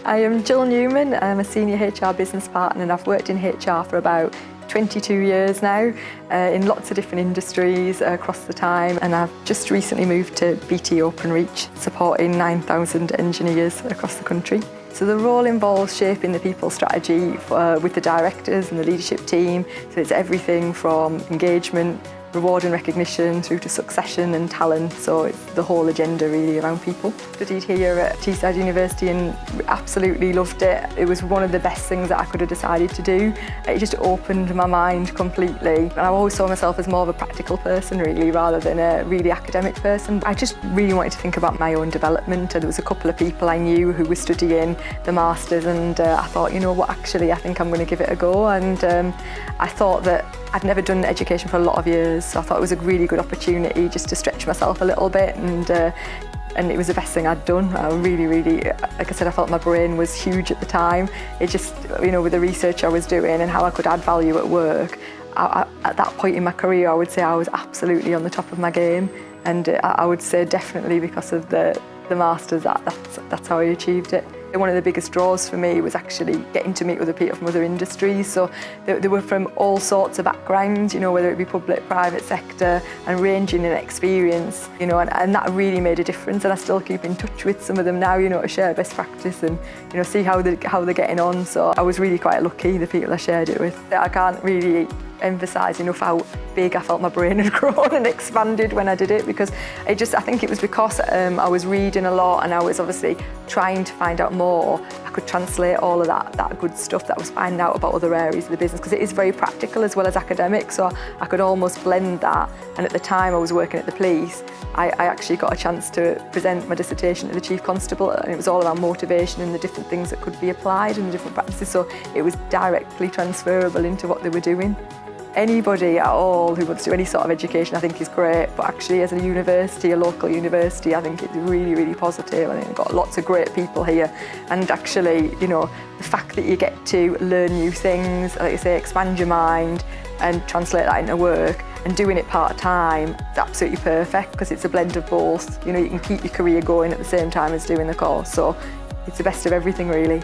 I am Jill Newman. I'm a senior HR business partner and I've worked in HR for about 22 years now in lots of different industries across the time, and I've just recently moved to BT Openreach, supporting 9,000 engineers across the country. So the role involves shaping the people strategy with the directors and the leadership team. So it's everything from engagement, reward and recognition through to succession and talent, so it's the whole agenda really around people. Studied here at Teesside University and absolutely loved it. It was one of the best things that I could have decided to do. It just opened my mind completely, and I always saw myself as more of a practical person really rather than a really academic person. I just really wanted to think about my own development, and there was a couple of people I knew who were studying the masters, and I thought, you know what, actually I think I'm going to give it a go. And I thought that I'd never done education for a lot of years, so I thought it was a really good opportunity just to stretch myself a little bit, and it was the best thing I'd done. I really, like I said, I felt my brain was huge at the time. It just, you know, with the research I was doing and how I could add value at work, at that point in my career, I would say I was absolutely on the top of my game, and I would say definitely because of the masters, that's how I achieved it. One of the biggest draws for me was actually getting to meet other people from other industries. So they were from all sorts of backgrounds, you know, whether it be public, private sector, and ranging in experience, you know, and that really made a difference. And I still keep in touch with some of them now, you know, to share best practice and, you know, see how they're getting on. So I was really quite lucky, the people I shared it with. I can't really emphasise enough how big I felt my brain had grown and expanded when I did it, because I think it was because I was reading a lot and I was obviously trying to find out more. I could translate all of that good stuff that I was finding out about other areas of the business, because it is very practical as well as academic, so I could almost blend that. And at the time I was working at the police, I actually got a chance to present my dissertation to the Chief Constable, and it was all around motivation and the different things that could be applied and the different practices, so it was directly transferable into what they were doing. Anybody at all who wants to do any sort of education I think is great, but actually as a university, a local university, I think it's really, really positive. I think we've got lots of great people here, and actually, you know, the fact that you get to learn new things, like you say, expand your mind and translate that into work, and doing it part-time, it's absolutely perfect because it's a blend of both. You know, you can keep your career going at the same time as doing the course, so it's the best of everything really.